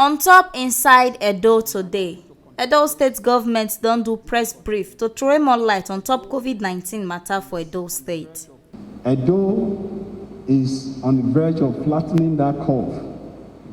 On top inside Edo today, Edo State government don do press brief to throw more light on top COVID-19 matter for Edo State. Edo is on the verge of flattening that curve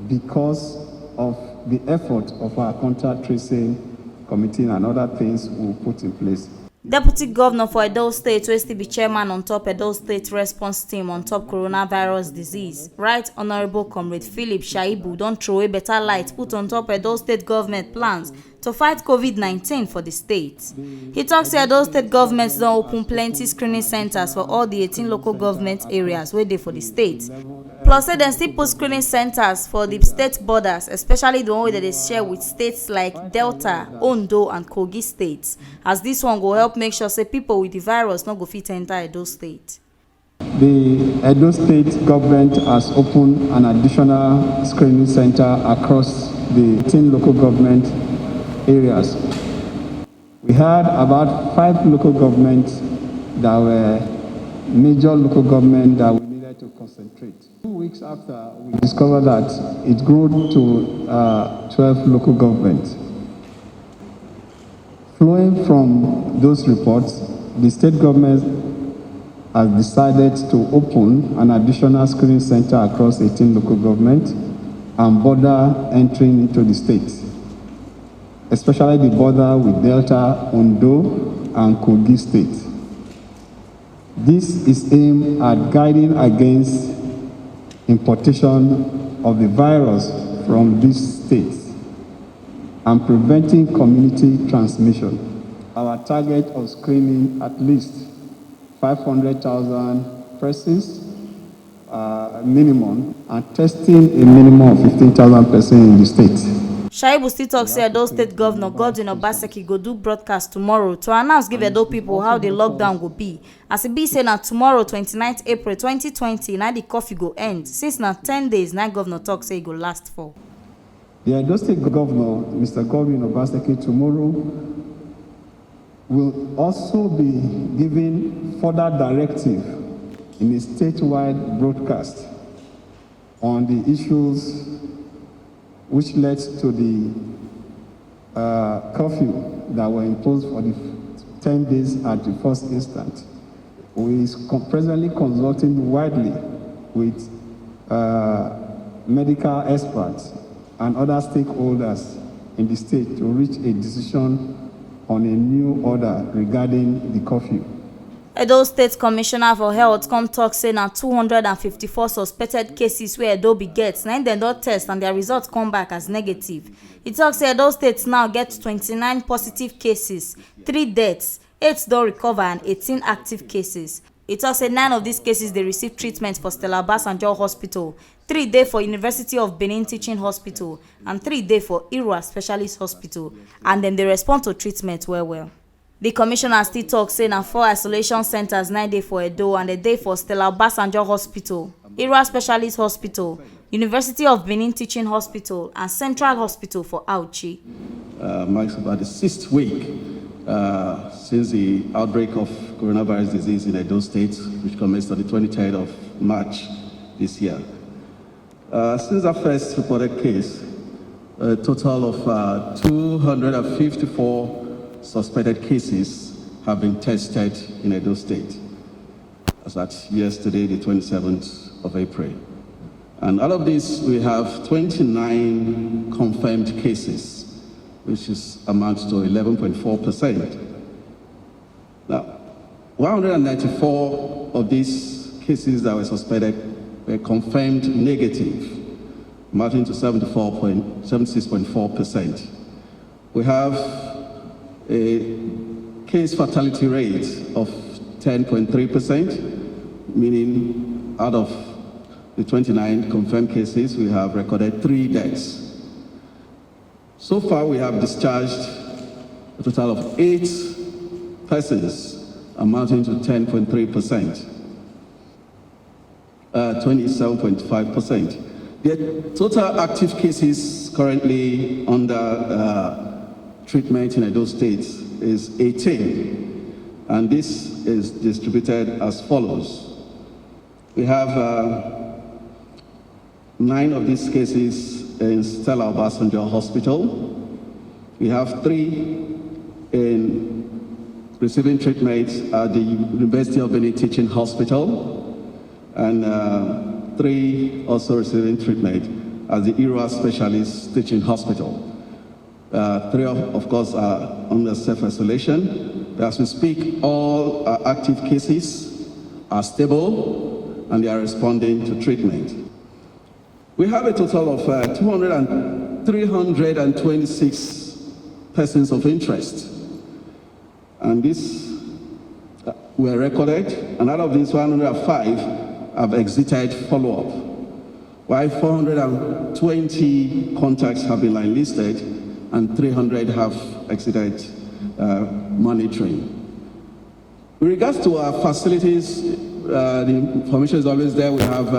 because of the effort of our contact tracing committee and other things we put in place. Deputy Governor for Edo State wey still be chairman on top Edo State response team on top coronavirus disease, Right Honourable Comrade Philip Shaibu don throw a better light put on top Edo State government plans to fight COVID-19 for the state. He tok say Edo State government don open plenty screening centers for all the 18 local government areas wey dey for the state. Plus say dem still put screening centers for the state borders, especially the one wey dem dey share with states like Delta, Ondo and Kogi states, as this one go help make sure say people with the virus no go fit enter Edo State. The Edo State government has opened an additional screening center across the 18 local government areas. We had about 5 local governments that were major local government that we needed to concentrate. 2 weeks after, we discovered that it grew to 12 local governments. Flowing from those reports, the state government has decided to open an additional screening center across 18 local governments and border entering into the state, especially the border with Delta, Ondo, and Kogi State. This is aimed at guiding against importation of the virus from these states and preventing community transmission. Our target of screening at least 500,000 persons minimum and testing a minimum of 15,000 persons in the state. Shaibu still tok say Edo State Governor Godwin Obaseki go do broadcast tomorrow to announce give Edo people how the lockdown go be. As e be say na tomorrow 29th April 2020 na the curfew go end, since na 10 days na governor tok say e go last for. The Edo State Governor, Mr. Godwin Obaseki, tomorrow will also be giving further directive in a statewide broadcast on the issues which led to the curfew that were imposed for the 10 days at the first instant. We are presently consulting widely with medical experts and other stakeholders in the state to reach a decision on a new order regarding the curfew. Edo State Commissioner for Health come talk say na 254 suspected cases wey Edo be get na dem don test and their results come back as negative. E tok say Edo State now get 29 positive cases, 3 deaths, 8 don recover and 18 active cases. E tok say 9 of these cases dey receive treatment for Stella Obasanjo Hospital, 3 dey for University of Benin Teaching Hospital and 3 dey for Irua Specialist Hospital, and dem dey respond to treatment well. The commissioner still tok say na 4 isolation centers na dey for Edo and a day for Stella Obasanjo Hospital, Irua Specialist Hospital, University of Benin Teaching Hospital and Central Hospital for Auchi. Marks about the 6th week since the outbreak of coronavirus disease in Edo State, which commenced on the 23rd of March this year. Since our first reported case, a total of 254 suspected cases have been tested in Edo State, as at yesterday, the 27th of April. And out of this, we have 29 confirmed cases, which amounts to 11.4%. Now, 194 of these cases that were suspected were confirmed negative, amounting to 76.4%. We have a case fatality rate of 10.3%, meaning out of the 29 confirmed cases, we have recorded 3 deaths. So far, we have discharged a total of 8 persons, amounting to 10.3%, 27.5%. The total active cases currently under treatment in Edo State is 18, and this is distributed as follows. We have 9 of these cases in Stella Obasanjo Hospital. We have 3 in receiving treatment at the University of Benin Teaching Hospital, and 3 also receiving treatment at the ERA Specialist Teaching Hospital. 3 of course are under self-isolation. As we speak, all active cases are stable and they are responding to treatment. We have a total of 326 persons of interest, and these were recorded, and out of these 105 have exited follow-up, while 420 contacts have been listed and 300 have exited monitoring. With regards to our facilities, the information is always there. We have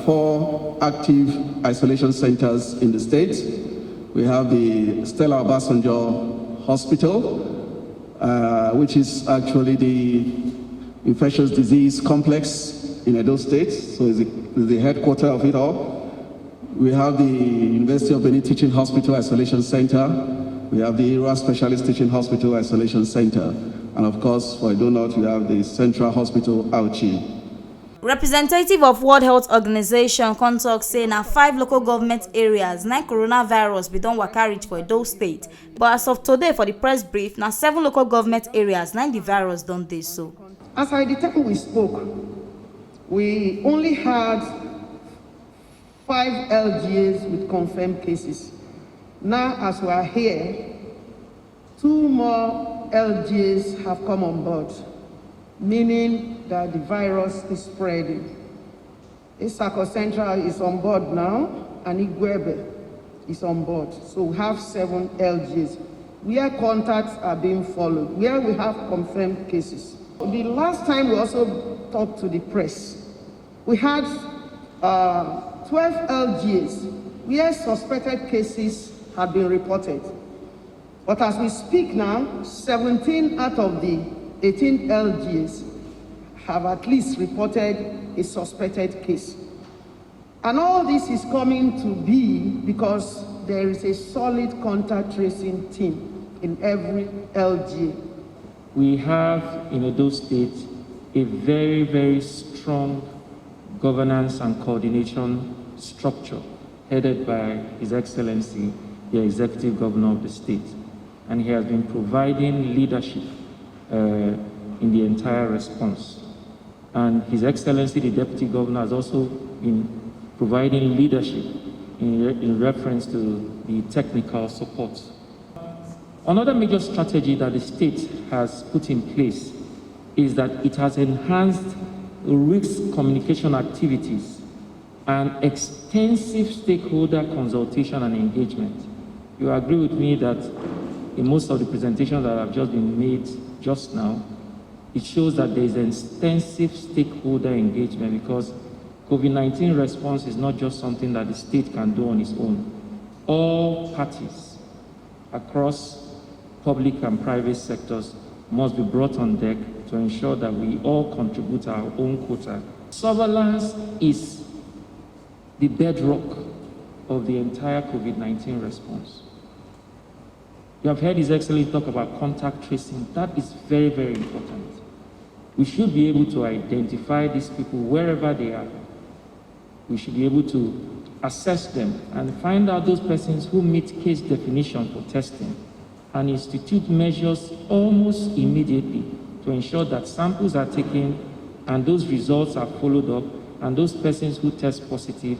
4 active isolation centers in the state. We have the Stella Obasanjo Hospital, which is actually the infectious disease complex in Edo State, so it's the headquarters of it all. We have the University of Benin Teaching Hospital Isolation Center. We have the ERA Specialist Teaching Hospital Isolation Center. And of course, for Edo North, we have the Central Hospital, Auchi. Representative of World Health Organization come talk say na 5 local government areas na coronavirus be don waka reach for Edo State, but as of today for the press brief na 7 local government areas na the virus don dey so. As at the time we spoke, we only had 5 LGAs with confirmed cases. Now, as we are here, 2 more LGAs have come on board, meaning that the virus is spreading. Isako Central is on board now, and Igwebe is on board. So we have 7 LGAs, where contacts are being followed, where we have confirmed cases. The last time we also talked to the press, we had 12 LGAs where suspected cases have been reported. But as we speak now, 17 out of the 18 LGAs have at least reported a suspected case. And all this is coming to be because there is a solid contact tracing team in every LGA. We have in Edo State a very, very strong governance and coordination structure headed by His Excellency, the Executive Governor of the state. And he has been providing leadership in the entire response. And His Excellency, the Deputy Governor, has also been providing leadership in reference to the technical support. Another major strategy that the state has put in place is that it has enhanced risk communication activities and extensive stakeholder consultation and engagement. You agree with me that in most of the presentations that have just been made just now, it shows that there is extensive stakeholder engagement, because COVID-19 response is not just something that the state can do on its own. All parties across public and private sectors must be brought on deck to ensure that we all contribute our own quota. Surveillance is the bedrock of the entire COVID-19 response. You have heard His Excellency talk about contact tracing. That is very, very important. We should be able to identify these people wherever they are. We should be able to assess them and find out those persons who meet case definition for testing, and institute measures almost immediately to ensure that samples are taken and those results are followed up, and those persons who test positive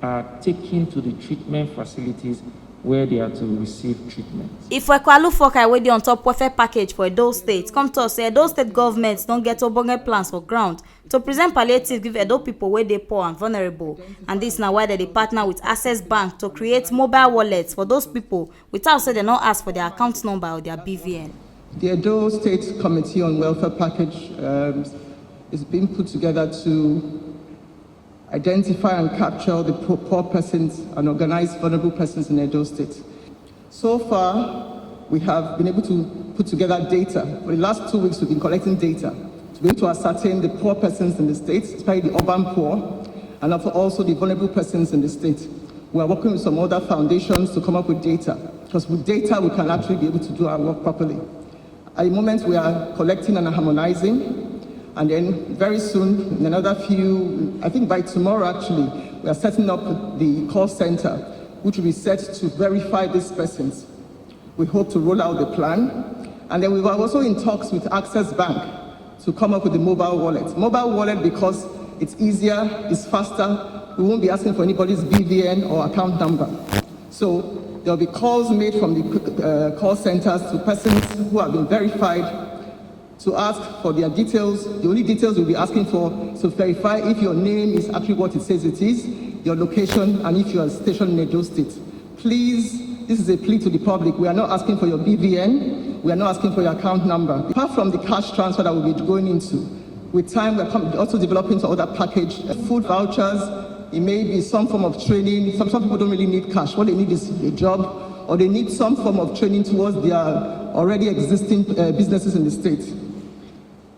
are taken to the treatment facilities where they are to receive treatment. If we kwalu fokai wey dey on top welfare package for Edo State, come to us say Edo State government don get Ogbonge plans for ground to present palliative give Edo people wey dey poor and vulnerable, and this na why they dey partner with Access Bank to create mobile wallets for those people without say they no ask for their account number or their BVN. The Edo State Committee on Welfare Package is being put together to identify and capture the poor persons and organize vulnerable persons in Edo State. So far, we have been able to put together data. For the last 2 weeks, we've been collecting data to be able to ascertain the poor persons in the state, especially the urban poor, and also the vulnerable persons in the state. We are working with some other foundations to come up with data, because with data we can actually be able to do our work properly. At the moment we are collecting and harmonizing, and then very soon, in another few, I think by tomorrow actually, we are setting up the call center, which will be set to verify these persons. We hope to roll out the plan. And then we were also in talks with Access Bank to come up with the mobile wallet. Mobile wallet because it's easier, it's faster. We won't be asking for anybody's BVN or account number. So there'll be calls made from the call centers to persons who have been verified to ask for their details. The only details we'll be asking for is to verify if your name is actually what it says it is, your location, and if you are stationed in Edo State. Please, this is a plea to the public. We are not asking for your BVN. We are not asking for your account number. Apart from the cash transfer that we'll be going into, with time we're also developing some other package, food vouchers. It may be some form of training. Some people don't really need cash. What they need is a job, or they need some form of training towards their already existing businesses in the state.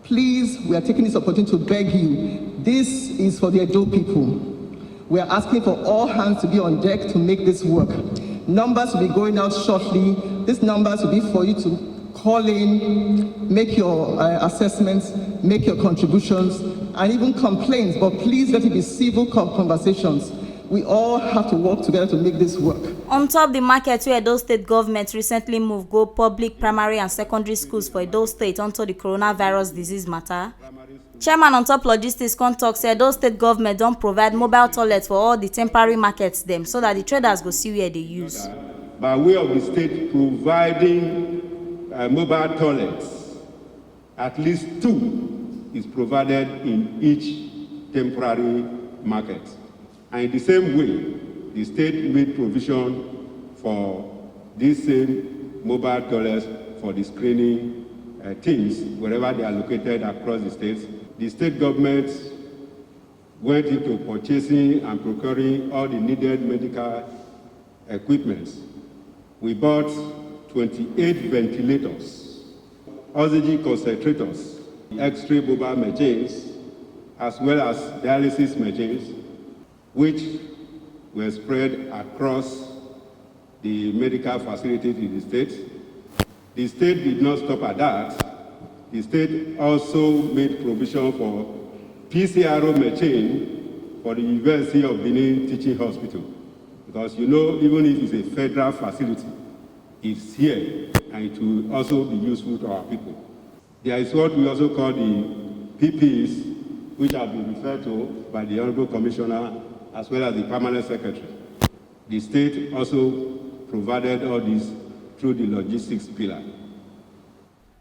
Please, we are taking this opportunity to beg you. This is for the Edo people. We are asking for all hands to be on deck to make this work. Numbers will be going out shortly. These numbers will be for you to call in, make your assessments, make your contributions, and even complaints. But please let it be civil conversations. We all have to work together to make this work. On top the market where Edo State government recently moved go public primary and secondary schools for Edo State onto the coronavirus disease matter, Chairman Ontop Logistics talk say Edo State government don't provide mobile toilets for all the temporary markets them so that the traders go see where they use. By way of the state providing mobile toilets, at least 2 is provided in each temporary market. And in the same way, the state made provision for these same mobile toilets for the screening teams wherever they are located across the states. The state government went into purchasing and procuring all the needed medical equipment. We bought 28 ventilators, oxygen concentrators, X-ray mobile machines, as well as dialysis machines, which were spread across the medical facilities in the state. The state did not stop at that. The state also made provision for PCRO machine for the University of Benin Teaching Hospital. Because you know, even if it's a federal facility, it's here and it will also be useful to our people. There is what we also call the PPs, which have been referred to by the Honorable Commissioner as well as the Permanent Secretary. The state also provided all this through the logistics pillar.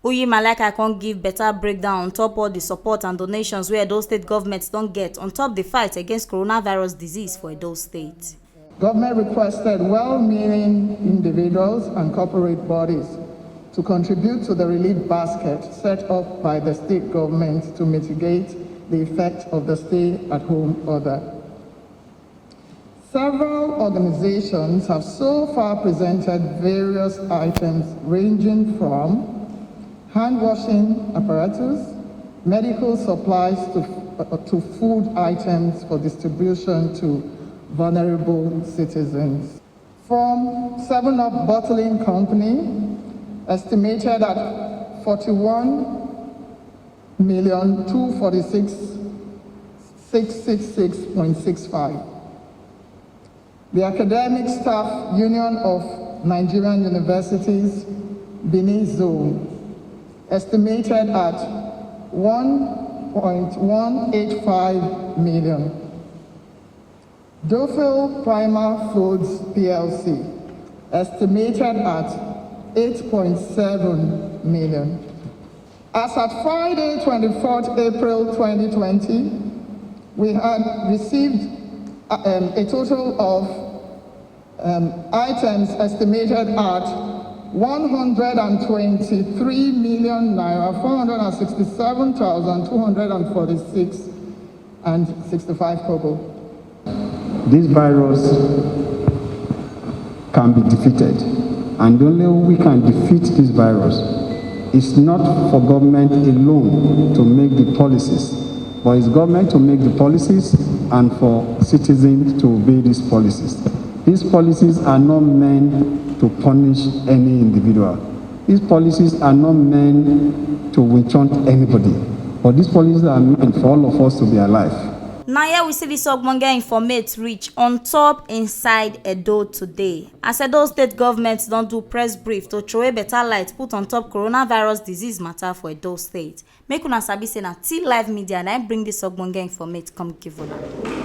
Uyi Malaka can't give better breakdown on top all the support and donations where those state governments don't get on top the fight against coronavirus disease for Edo State. Government requested well-meaning individuals and corporate bodies to contribute to the relief basket set up by the state government to mitigate the effect of the stay-at-home order. Several organizations have so far presented various items ranging from hand-washing apparatus, medical supplies to food items for distribution to vulnerable citizens. From 7-Up Bottling Company, estimated at 41,246,666.65. The Academic Staff Union of Nigerian Universities, Benin Zone, estimated at 1.185 million. Dofil Primer Foods PLC, estimated at 8.7 million. As at Friday, 24th April 2020, we had received a total of items estimated at 123 million naira, 467,246 and 65 kobo. This virus can be defeated, and the only way we can defeat this virus is not for government alone to make the policies, but it's government to make the policies and for citizens to obey these policies. These policies are not meant to punish any individual. These policies are not meant to witch hunt anybody. But these policies are meant for all of us to be alive. Now here we see this Ogbonge informate reach on top inside Edo today. As Edo state government don't do press brief to throw a better light put on top coronavirus disease matter for Edo state. Make una sabi say na T Live Media and I bring this Ogbonge informate come give una.